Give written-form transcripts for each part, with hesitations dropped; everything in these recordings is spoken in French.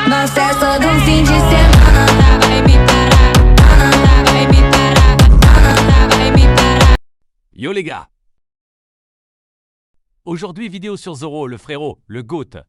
no excesso do fim de semana. Nada vai me parar, nada vai me parar, nada vai me parar. Yo les gars! Aujourd'hui vidéo sur Zoro, le frérot, le GOAT.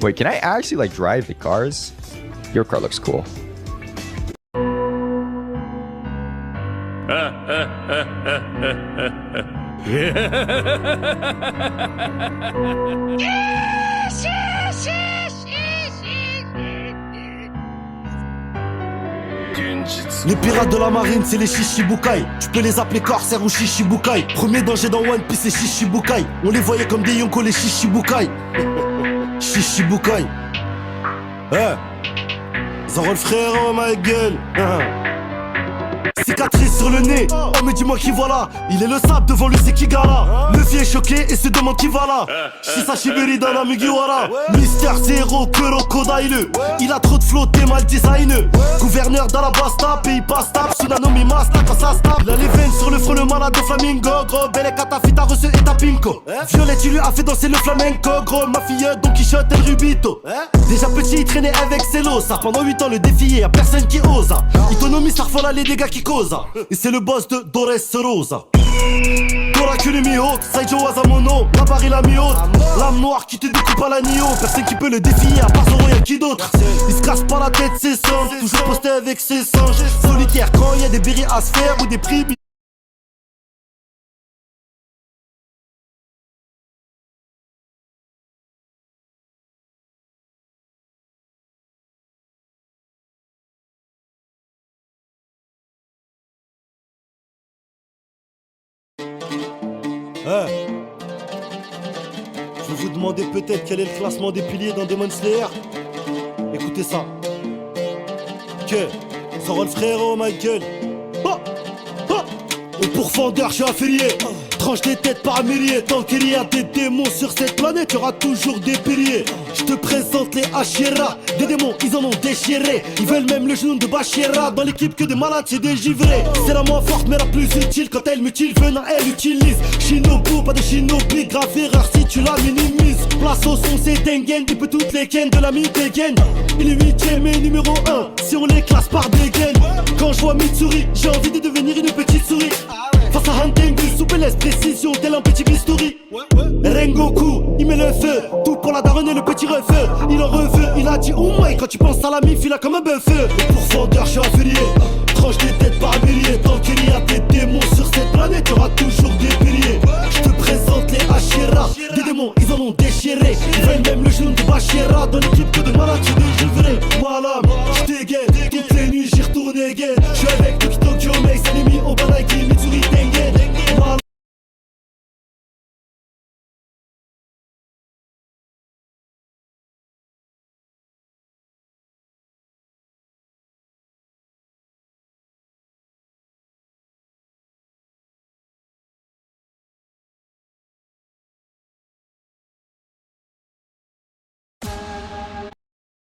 Wait, can I actually like drive the cars? Your car looks cool. Les pirates de la marine, c'est les Shishibukai. Tu peux les appeler corsaires ou Shishibukai. Premier danger dans One Piece, c'est Shishibukai. On les voyait comme des Yonko, les Shishibukai. Shishibukai. Zoro le frérot, ma gueule. Cicatrice sur le nez, oh mais dis-moi qui voilà. Il est le sable devant le Sekigara. Le vieux est choqué et se demande qui va là. Shisashibiri dans la Mugiwara. Mister Zero Kuro Kodailu. Il a trop de flow, t'es mal design. Gouverneur d'Alabasta, pays pas stable. Tsunami Masta quand ça stable. Il a les veines sur le front, le malade de flamingo. Gros belle Katafi, t'as reçu et ta pinko. Violette, il lui a fait danser le flamenco. Gros ma fille, Don Quichotte et le Rubito. Déjà petit, il traînait avec ses losa. Pendant 8 ans, le défi, y'a personne qui ose. Autonomie, ça refola les dégâts qui causent. Et c'est le boss de Dores Rosa. Torakuni Miho, Saijo Wazamono, la barre la mi-haute. L'âme noire qui te découpe à la Nio. Personne qui peut le défier, à part Zoro, y'a qui d'autre. Il se casse pas la tête, c'est simple. Toujours posté avec ses singes. Solitaire quand y'a des bérets à se faire ou des prix. Je vais vous demander peut-être quel est le classement des piliers dans Demon Slayer. Écoutez ça. Que Zoro le frérot, ma gueule. Au pourfendeur, je suis affilié. Tranche des têtes par milliers. Tant qu'il y a des démons sur cette planète, il y aura toujours des piliers. Je te présente les Hashira. Des démons, ils en ont déchiré. Ils veulent même le genou de Bashira. Dans l'équipe que des malades, c'est des givrés. C'est la moins forte mais la plus utile. Quand elle mutile, venant elle utilise. Shinobu, pas de shinobi. Grave erreur si tu la minimises. Place au son, c'est Tengen. Il peut toutes les ken de la mi-dégaine. Il est 8ème et numéro 1. Si on les classe par dégaine. Quand je vois Mitsuri, j'ai envie de devenir une petite souris. Face à Hantengu, souplesse, précision, tel un petit bistouri. Rengoku, il met le feu. Tout pour la daronne et le petit refeu. Il en reveut, il a dit oh my. Quand tu penses à la mif, il a comme un bœuf. Et pour fondeur, je suis affilié. Tranche des têtes par milliers. Tant qu'il y a des démons sur cette planète, il y aura toujours des piliers. Je te présente les Hashira. Des démons, ils en ont déchiré. Ils veulent même le genou de Bashira. Dans l'équipe que de malades, tu de givré. Malam, je dégaine. Toutes les nuits, j'y retourne again. Je suis avec Toki Tokyo, mec, Sanemi, Obanaki, Mitsuri, Tengen. Malam.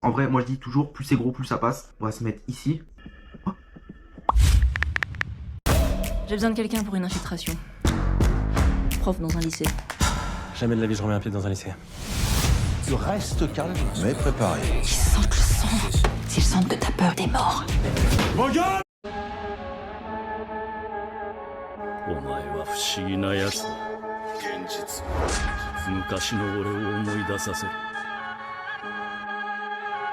En vrai, moi je dis toujours, plus c'est gros, plus ça passe. On va se mettre ici. Oh. J'ai besoin de quelqu'un pour une infiltration. Prof dans un lycée. Jamais de la vie je remets un pied dans un lycée. Tu restes calme, mais préparé. Ils sentent le sang. S'ils sentent que t'as peur des morts. Mon gars! お前は不思議なやつだ。現実昔の俺を思い出させる。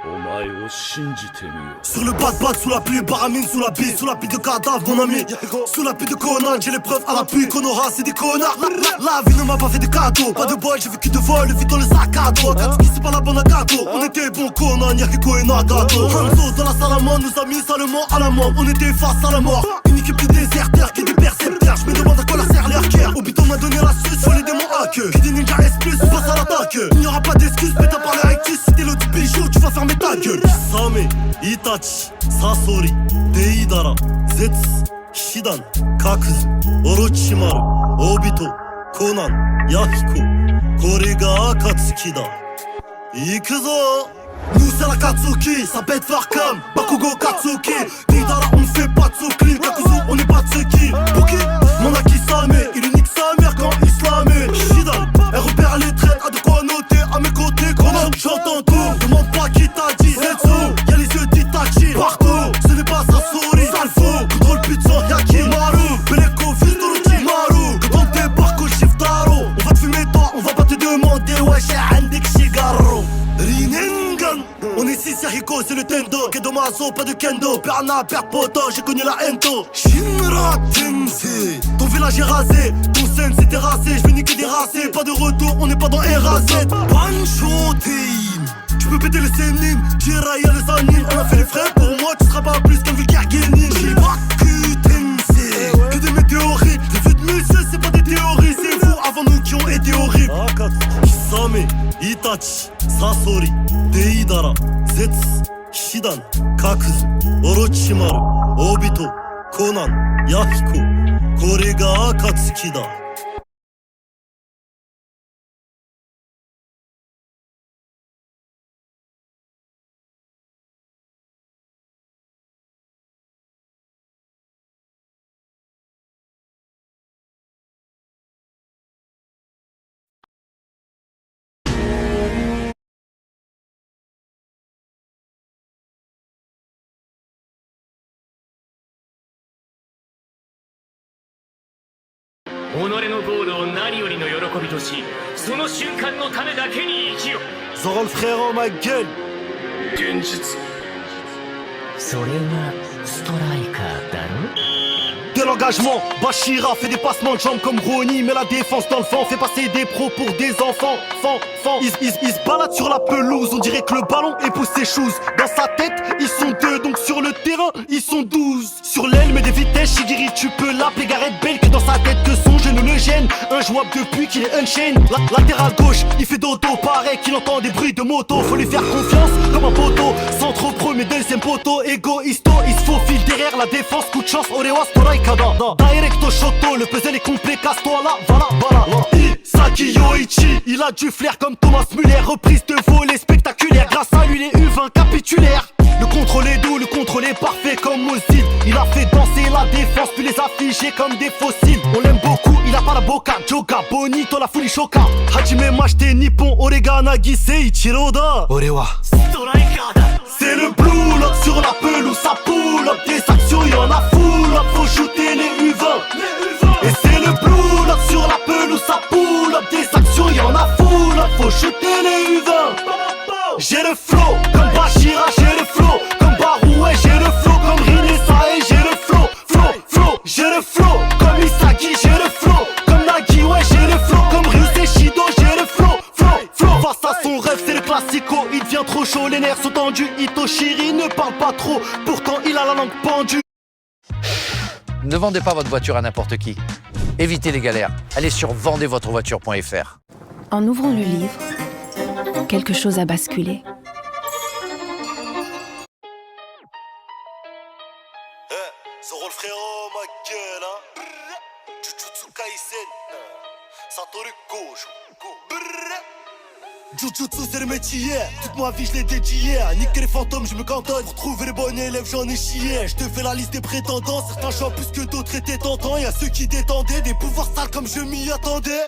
お前を信じてみよう。 Sur le bad sous la pluie, Baramine sous la bille. Sous la pile de cadavre, mon ami. Sous la pile de Conan, j'ai les preuves à l'appui. Konoha, c'est des connards. La vie ne m'a pas fait de cadeaux. Pas de bol, j'ai vécu de vol, vite dans le sac à dos. Katsuki, c'est pas la bonne à gâteau. On était bon Conan, Yakiko et Nagato. Hanzo dans la salle à mort nous a mis salement à la mort. On était face à la mort. équipe de déserteurs, qui des percepteurs. Je me demande à quoi leur sert leur cœur. Obito m'a donné l'astuce sur les démons hackers. Que des ninjas S+, passe à l'attaque. Il n'y aura pas d'excuses, péta par le rectus. Si t'es l'autre du bijou, tu vas fermer ta gueule. Same, Itachi, Sasori, Deidara, Zetsu, Shidan, Kakuzu, Orochimaru, Obito, Conan, Yahiko. Korega Akatsuki da. Ikuzo. Nous c'est la Katsuki, ça pète fort comme Bakugo Katsuki. Deidara on fait pas de soukli, Kakuzu on est pas de ce qui. Buki, Monaki Same, il nique sa mère quand il se la met. Shidan, elle repère les traits, a de quoi noter à mes côtés. Conan, j'entends tout, demande pas qui t'a dit. Zetsu, y'a les yeux d'Itachi partout, ce n'est pas Sasori. Sale fou, contrôle putain, Yakimaru. Beleko, fils d'Orochimaru. Quand on débarque au Shiftaro, on va te fumer toi, on va pas te demander. Ouais, j'ai Andik Shigaro. Rinengan, on est 6 Yahiko, c'est le Tendo. Kedomazo, pas de Kendo. Perna, père poto, j'ai connu la Ento. Shinra Tensei, ton village est rasé, ton scène s'est terrassé. Je vais niquer des racés, pas de retour, on n'est pas dans RAZ. Bancho Team, tu peux péter les sénines, Jiraya les animes. On a fait les frais pour moi, tu seras pas plus qu'un vulgaire guénin. Shibaku Tensei, que des météorites. Les vues de monsieur, c'est pas des théories, c'est vous avant nous qui ont été horribles. Kisame, Itachi, Sasori, Deidara, Zetsu, Shidan, Kakuzu, Orochimaru, Obito, Conan, Yahiko. Korega Akatsuki da. Zoro le frérot, ma gueule. De l'engagement, Bashira fait des passements de jambes comme Roni. Mais la défense dans le vent fait passer des pros pour des enfants. Ils se baladent sur la pelouse, on dirait que le ballon épouse ses choses. Dans sa tête, ils sont 2, donc sur le terrain, ils sont 12. Sur l'aile, mais des vitesses, Shigiri, tu peux l'appeler Gareth Bale. Que dans sa tête, que son genou le gêne. Injouable depuis qu'il est unchained. Latéral gauche, il fait dodo, pareil qu'il entend des bruits de moto. Faut lui faire confiance comme un poteau. Centre premier, deuxième poteau, égoïsto. Il se faufile derrière la défense, coup de chance, Orewa, Storaikada. Directo Shoto, le puzzle est complet, casse-toi là, voilà. Isaki Yoichi, il a du flair comme Thomas Muller. Reprise de volée spectaculaire, grâce à lui les U20 capitulaires. Le contrôle est doux, le contrôle est parfait comme Mozil. Il a fait danser la défense, puis les afficher comme des fossiles. On l'aime beaucoup, il a pas la boca, Joga, Bonito, la folie choka. Hajime Mashite, Nippon, Orega, Nagisei, Ichiroda. Orewa c'est le blue lock sur la pelouse, ça pull up. Des actions, y'en a full up, faut shooter les U20. Et c'est le blue lock sur la pelouse, ça pull up. Des actions, y'en a full up, faut shooter les U20. J'ai le flow, comme Bashira, j'ai le flow. Comme Baroué, j'ai le flow. Comme Rinesae, j'ai le flow. J'ai le flow, comme Isaki, j'ai le flow. Comme Nagi, ouais, j'ai le flow. Comme Ryusei Shido, j'ai le flow. Face à son rêve, c'est le classico. Il devient trop chaud, les nerfs sont tendus. Itoshiri ne parle pas trop, pourtant il a la langue pendue. Ne vendez pas votre voiture à n'importe qui. Évitez les galères. Allez sur vendezvotrevoiture.fr. En ouvrant le livre, quelque chose a basculé. Zoro le frérot, ma gueule, hein. Jujutsu Kaisen, Satoru Gojo. Jujutsu c'est le métier, toute ma vie je l'ai dédié. Niquer les fantômes je me cantonne, pour trouver les bons élèves j'en ai chié. Je te fais la liste des prétendants, certains choix plus que d'autres étaient tentants. Y'a ceux qui détendaient, des pouvoirs sales comme je m'y attendais.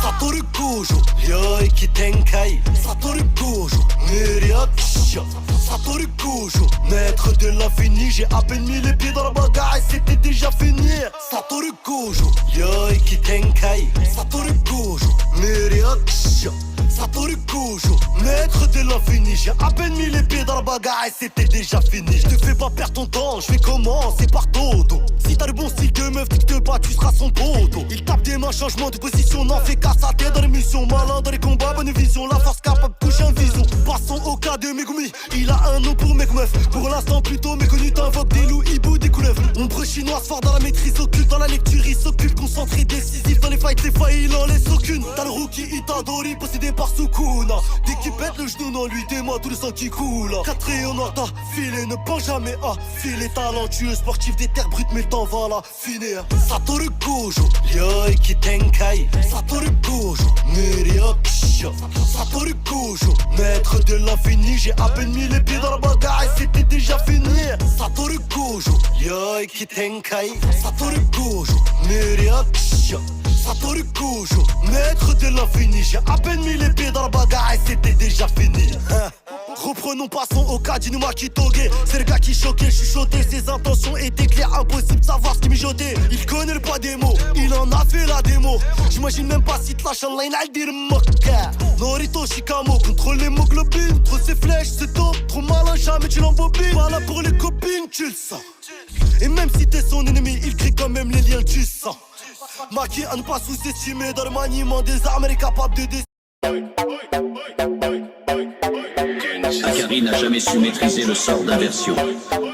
Satoru Gojo, Ryoiki Tenkai. Satoru Gojo, Neryakusha. Satoru Gojo, maître de l'infini. J'ai à peine mis les pieds dans la bagarre et c'était déjà fini. Satoru Gojo, Ryoiki Tenkai. Satoru Gojo, Neryakusha. Satoru Gojo, maître de l'infini. J'ai à peine mis les pieds dans dans la bagarre et c'était déjà fini. Je te fais pas perdre ton temps, je vais commencer par Toto. Si t'as le bon style de meuf, dès que te bats, tu seras son poteau. Il tape des mains, changement de position, n'en fait qu'à sa tête dans les missions. Malin dans les combats, bonne vision, la force capable de toucher un vision. Passons au cas de Megumi, il a un nom pour mec meuf. Pour l'instant plutôt méconnu, t'invoques des loups, hibou, des couleuvres. Ombre chinoise, fort dans la maîtrise, occulte dans la lecture, il s'occupe, concentré, décisif dans les fights, les failles, il en laisse aucune. T'as le rookie Itadori, possédé par Sukuna. Dès qu'il pète le genou, non lui, des mois, tout le sang qui coule. 4 rayons t'as filé, ne pense jamais à filer. Talentueux, sportif des terres brutes, mais le temps va la finir. Satoru Gojo, Ryoiki Tenkai. Satoru Gojo, Muryokusho. Satoru Gojo, maître de l'infini. J'ai à peine mis les pieds dans la bagarre et c'était déjà fini. Satoru Gojo, Ryoiki Tenkai. Satoru Gojo, Muryokusho. Satoru Gojo, maître de l'infini. J'ai à peine mis les pieds dans la bagarre et c'était déjà fini. Reprenons, passons au cas d'Inuma Kitoge. C'est le gars qui choquait, chuchotait. Ses intentions étaient claires, impossible de savoir ce qui mijotait. Il connaît le poids des mots, il en a fait la démo. J'imagine même pas si te lâche en line, elle dit le moka. Norito Shikamo, contrôle l'hémoglobine. Trop ses flèches, c'est top, trop malin, jamais tu l'embobines. Voilà pour les copines, tu le sens. Et même si t'es son ennemi, il crie quand même les liens du sang. Maki à ne pas sous-estimer dans le maniement des armes, elle est capable de Akari n'a jamais su maîtriser le sort d'inversion.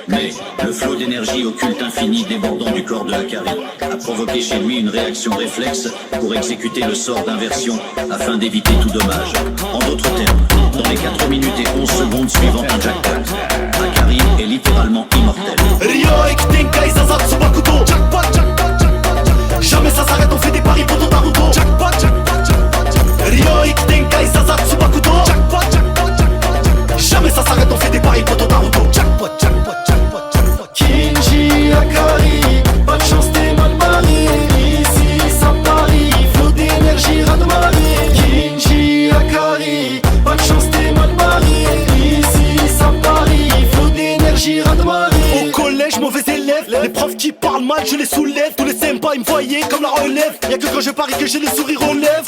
Mais le flot d'énergie occulte infini débordant du corps de Akari a provoqué chez lui une réaction réflexe pour exécuter le sort d'inversion afin d'éviter tout dommage. En d'autres termes, dans les 4 minutes et 11 secondes suivant un jackpot, Akari est littéralement immortel. Ryoiki Tenkai Sasatsu Bakuto. Jackpot, jackpot, jackpot. Jamais ça s'arrête, on fait des paris pour ton Naruto. Jackpot, jackpot, jackpot. Ryoiki Tenkai Sasatsu Bakuto. Jackpot, jackpot, jackpot. Jamais ça s'arrête, on fait des paris pour ton Naruto. Jackpot, jackpot, jackpot, jackpot. Kinji Akari, pas de chance, t'es mal barré. Ici, ça parie, flot d'énergie, raz de marée. Kinji Akari, pas de chance, t'es mal barré. Ici, ça parie, flot d'énergie, raz de marée. Au collège, mauvais élève, les profs qui parlent mal, je les soulève. Tous les sympas, ils me voyaient comme la relève. Y'a que quand je parie que j'ai le sourire aux lèvres.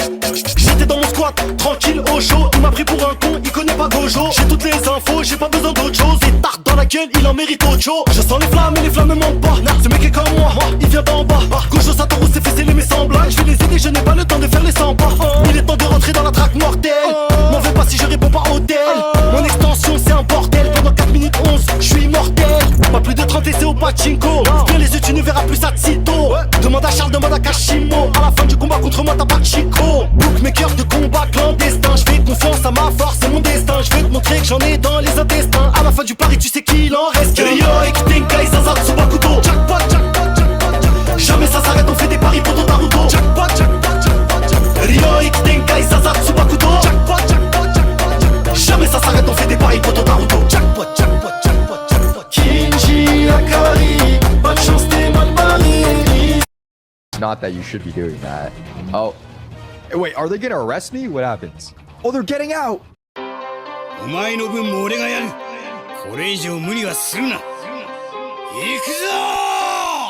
J'étais dans mon squat, tranquille, au chaud. Il m'a pris pour un con, il connaît pas Gojo. J'ai toutes les infos, j'ai pas besoin d'autre chose. Et tarte dans la gueule, il en mérite autre chose. Je sens les flammes et les flammes ne mentent pas. Ce mec est comme moi, il vient d'en bas. Gojo Satoru s'est fait sceller mes semblables. Je vais les aider, je n'ai pas le temps de faire les 100 pas. Il est temps de rentrer dans la traque mortelle. M'en veux pas si je réponds pas au tel. Mon extension c'est un bordel. Pendant 4 minutes 11, je suis immortel. Pas plus de 30 essais au pachinko. Bien les yeux, tu ne verras plus ça de sitôt. Demande à Charles, demande à Kashimo. À la fin du combat contre moi t'as pas de chico. Bookmaker de combat clandestin. Je fais confiance à ma force, c'est mon destin. Je vais te montrer que j'en ai dans les intestins. À la fin du pari tu sais qu'il en reste qu'un. Ryoiki Tenkai Sasatsu Bakuto. Jackpot, jackpot, jackpot. Jamais ça s'arrête, on fait des paris pour ton Naruto. Jackpot, jackpot, jackpot. Ryoiki Tenkai Sasatsu Bakuto. Jackpot, jackpot, jackpot. Jamais ça s'arrête, on fait des paris pour ton Naruto. Jackpot, jackpot, jackpot, jackpot. Kinji Akari, pas de chance, t'es mal barré. Not that you should be doing that. Oh. Wait, are they gonna arrest me? What happens? Oh, they're getting out! お前の分も俺がやる。これ以上無理はするな。行くぞ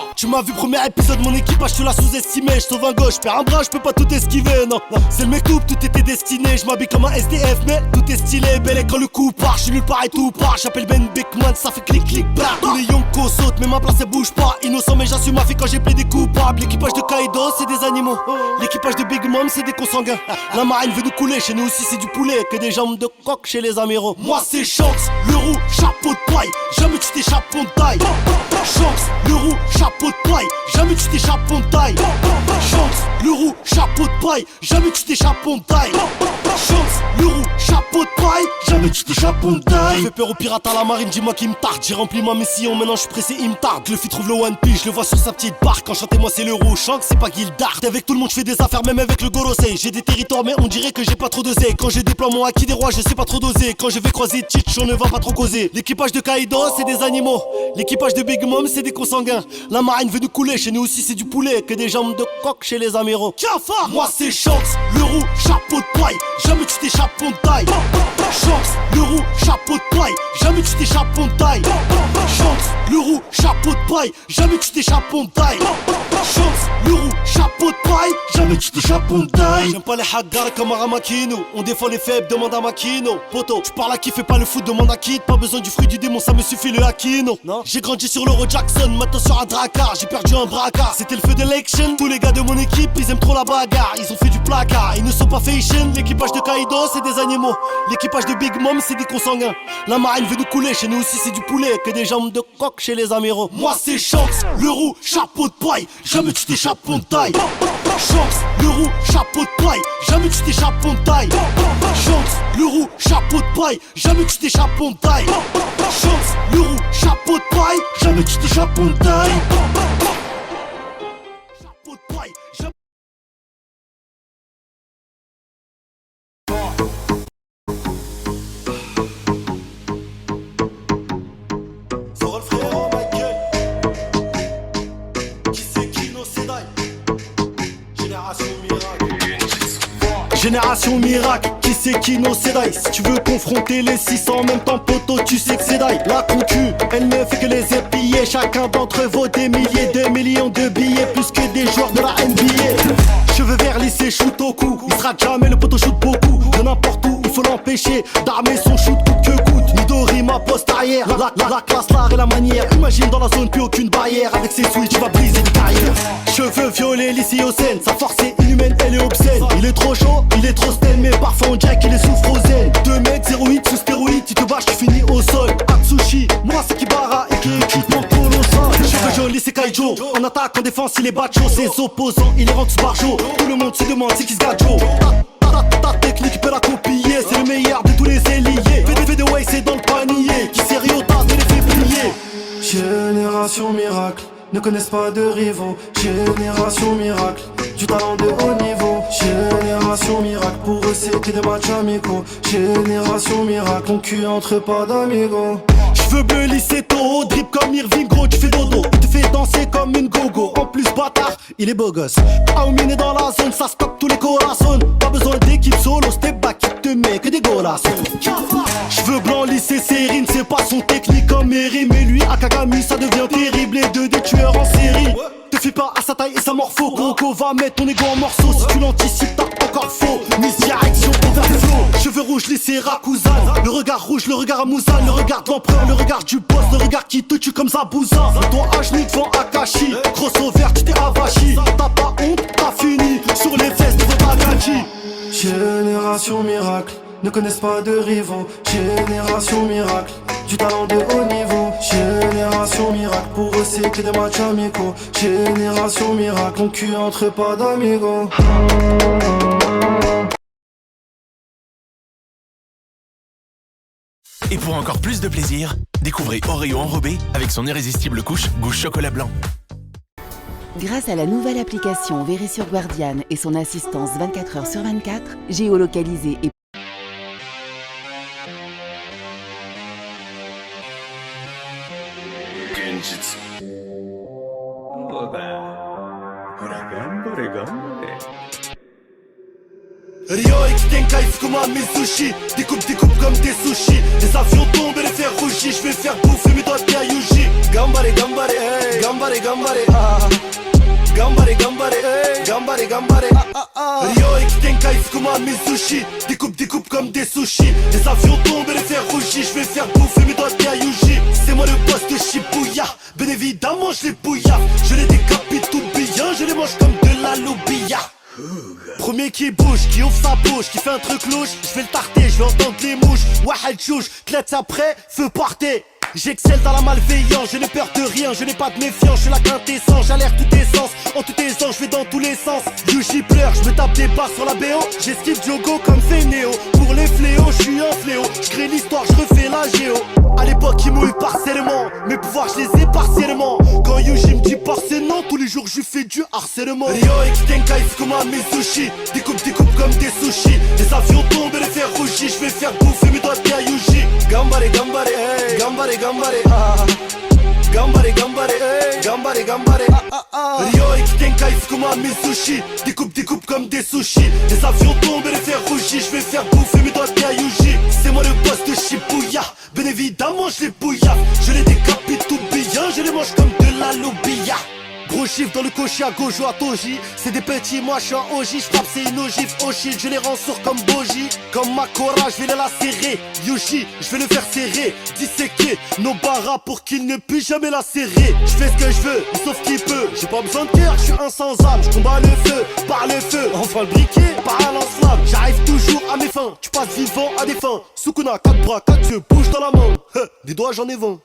ー! Tu m'as vu premier épisode, mon équipage, tu l'as sous-estimé. Je sauve un gauche, perds un bras, je peux pas tout esquiver, non. C'est le mec tout était destiné. Je m'habille comme un SDF, mais tout est stylé. Bel écran, le coup part, je suis nulle part et tout part. J'appelle Ben Beckman, ça fait clic clic bah. Tous les yonkos sautent, mais ma place elle bouge pas. Innocent, mais j'assume ma vie quand j'ai plaidé coupable. L'équipage de Kaido, c'est des animaux. L'équipage de Big Mom, c'est des consanguins. La marine veut nous couler, chez nous aussi c'est du poulet. Que des jambes de coq chez les amiraux. Moi c'est Shanks, le roux, chapeau de paille. Jamais tu t'échappes de taille. Shanks, le roux, chapeau de paille. Jamais tu t'échappes de taille. Shanks, le roux, chapeau de paille. Jamais tu t'échappes de taille. Shanks, le roux, chapeau de paille. Jamais tu t'échappes de taille. Je fais peur aux pirates à la marine, dis-moi qui me tarde. J'ai rempli ma mission, maintenant je suis pressé, il me tarde. Le trouve le One Piece, je le vois sur sa petite barque. Enchantez-moi c'est le roux, Shanks c'est pas Gildard. Avec tout le monde je fais des affaires, même avec le Gorosei. J'ai des territoires mais on dirait que j'ai pas trop dosé. Quand je déploie mon haki des rois, je sais pas trop doser. Quand je vais croiser Teach, on ne va pas trop causer. L'équipage de Kaido c'est des animaux. L'équipage de Big Mom c'est des consanguins. La marine veut nous couler, chez nous aussi c'est du poulet. Que des jambes de coq chez les amiraux. Cafard, moi c'est Shanks, le roux, chapeau de paille. Jamais tu t'échappes de taille. Shanks, le roux, chapeau de paille. Jamais tu t'échappes de taille. Shanks, le roux, chapeau de paille. Jamais tu t'échappes de taille. Chance, le roux, chapeau de paille, jamais tu t'échappes on taille. J'aime pas les haggars comme Aramakino. On défend les faibles, demande à Makino. Poto, tu parles à qui fait pas le foot, demande à qui. Pas besoin du fruit du démon, ça me suffit le Aquino. J'ai grandi sur l'Euro Jackson, maintenant sur un Dracar. J'ai perdu un bracard, c'était le feu d'élection. Tous les gars de mon équipe, ils aiment trop la bagarre. Ils ont fait du placard, ils ne sont pas fashion. L'équipage de Kaido, c'est des animaux. L'équipage de Big Mom, c'est des consanguins. La marine veut nous couler, chez nous aussi c'est du poulet. Que des jambes de coq chez les amiraux. Moi c'est Chance, le roux, chapeau de paille, jamais tu t'échappes on taille. Chance, le roux, chapeau de paille, jamais tu t'échappes on taille. Chance, le roux, chapeau de paille, jamais tu t'échappes on taille. Chance, le roux, chapeau de paille, jamais tu t'échappes on taille. Chapeau de paille, jamais. Zoro le frérot, ma gueule. Qui c'est Kino Sedai? Génération miracle. Génération miracle, qui c'est Kino Sedai? Si tu veux confronter les 600 en même temps poteau, tu sais que c'est die. La concu, elle ne fait que les épier. Chacun d'entre eux vaut des milliers de millions de billets, plus que des joueurs de la NBA. Cheveux verts lissés, shoot au cou. Il sera jamais le poteau shoot beaucoup. De n'importe où, il faut l'empêcher d'armer son shoot coûte que coûte. Midori, ma poste arrière. La classe, l'art et la manière. Imagine dans la zone, plus aucune barrière. Avec ses switches, tu vas briser des carrières. Cheveux violets, lissés au zen. Sa force est inhumaine, elle est obscène. Il est trop chaud, il est trop sten. Mais parfois on dirait qu'il est sous Frozen. 2 mecs, 0,8 sous stéroïdes. Tu te bâches, tu finis au sol. Atsushi, moi c'est Kibara et qui équipement colossal. Cheveux jaunes, lissés Kaijo. En attaque, en défense, il est bacho. Ses opposants, il les rend tous barjots. Tout le monde se demande c'est qui se gâte Joe. Ta technique peut la copier, c'est le meilleur de tous les ailiers. Fais de way, c'est dans le panier. Qui sait Ryota, te les fait plier. Génération miracle, ne connaissent pas de rivaux. Génération miracle, du talent de haut niveau. Génération miracle, pour eux c'est que des matchs amicaux. Génération miracle, on cul entre pas d'amigos. Cheveux bleus lissés taureau, drip comme Irving, gros tu fais dodo. Il te fait danser comme une gogo, en plus bâtard, il est beau gosse. Aoumine est dans la zone, ça stoppe tous les corazones. Pas besoin d'équipe solo, step back, il te met que des golasses. Cheveux blancs lissés, Serine, c'est pas son technique comme Eri. Mais lui, à Kagami, ça devient terrible, les deux des tueurs en série. Te fie pas à sa taille et sa morpho, Coco va mettre ton ego en morceaux. Si tu l'anticipes, t'as encore faux. Mise direction overflow. Cheveux rouges lissés, Rakuzan. Le regard rouge, le regard à Mousan. Le regard de l'empereur, le regard du boss. Le regard qui te tue comme Zabuza. Le doigt à genoux devant Akashi. Crossover, tu t'es avachi. T'as pas honte, t'as fini. Sur les fesses de votre Agachi. Génération miracle, ne connaissent pas de rivaux. Génération miracle, du talent de haut niveau. Génération miracle, pour eux c'est que des matchs amicaux. Génération miracle, on cul entre pas d'amigos. Et pour encore plus de plaisir, découvrez Oreo enrobé avec son irrésistible couche goût chocolat blanc. Grâce à la nouvelle application Verisure Guardian et son assistance 24h/24, géolocalisée et Ryo X Tenkai Fukuma Mizushi. Découpe comme des sushis. Les avions tombent et les fers rougis. Je vais faire bouffer mes doigts de Yuji. Gambare, gambare, hey. Gambare, gambare, ah. Gambare, gambare, hey. Gambare, gambare, ah, ah. Ryo X Tenkai Fukuma Mizushi. Découpe comme des sushis. Les avions tombent et les fers rougis. Je vais faire bouffer mes doigts de Yuji. C'est moi le boss de Shibuya. Bien évidemment je les bouillard. Je les décapite tout bien. Je les mange comme de la lobilla. Premier qui bouge, qui ouvre sa bouche, qui fait un truc louche, je vais le tarter, je vais entendre les mouches. Wahal chouche, clète après, feu parté. J'excelle dans la malveillance, je n'ai peur de rien, je n'ai pas de méfiance, je suis la quintessence, j'alerte tous tes sens, en tous tes sens, je vais dans tous les sens. Yuji pleure, je me tape des barres sur la BO, j'esquive Diogo comme fait Néo. Pour les fléaux, je suis un fléau, je crée l'histoire, je refais la géo. À l'époque, il mouille partiellement, mes pouvoirs, je les ai partiellement. Quand Yuji me dit parcellement, tous les jours, je lui fais du harcèlement. Ryo X Tenkai Fukuma Mizushi. Découpe comme des sushis. Les avions tombent et les fers rougis. Je vais faire bouffer mes doigts de Yuji. Gambare, gambare, hey. Gambare, gambare, ah. Gambare, gambare, hey. Gambare, gambare, ah, ah, ah. Ryo X Tenkai Fukuma Mizushi. Découpe comme des sushis. Les avions tombent et les fers rougis. Je vais faire bouffer mes doigts de Yuji. C'est moi le boss de Shibuya. Bien évidemment je les bouillard. Je les décapite tout bien. Je les mange comme de la lobilla. Gros chiffre dans le cocher à gauche ou à Toji. C'est des petits, moi je suis un OG. J'frappe c'est une ogive au shield, je les rends sourds comme Boji. Comme Makora, je vais les lacérer. Yoshi, je vais le faire serrer. Disséquer nos barras pour qu'il ne puisse jamais la serrer. Je fais ce que je veux, sauf qu'il peut. J'ai pas besoin de cœur, je suis un sans âme. Je combats le feu, par le feu. Enfin le briquet, par un lance-flamme. J'arrive toujours à mes fins, tu passes vivant à des fins. Sukuna, 4 bras, 4 yeux, bouge dans la main. Des doigts j'en ai 20.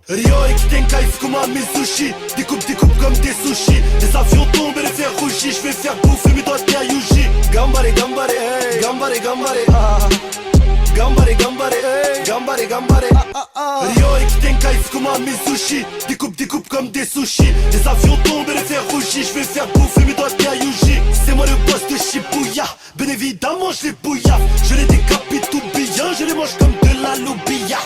Ryo et Kitenkai, Fukuma, mes sushis. Découpe comme des sushis. Les avions tombent et les fers rougis. Je vais faire bouffer mes doigts de Yuji. Gambare, gambare, hey. Gambare, gambare, ah. Gambare, gambare, hey. Gambare, gambare, ah, ah, ah. Ryo et Kitenkai, Fukuma, mes sushis. Découpe comme des sushis. Les avions tombent et les fers rougis. Je vais faire bouffer mes doigts de Yuji. C'est moi le boss de Shibuya. Bien évidemment, je les bouillaffe. Je les décapite tout bien. Je les mange comme de la loubia.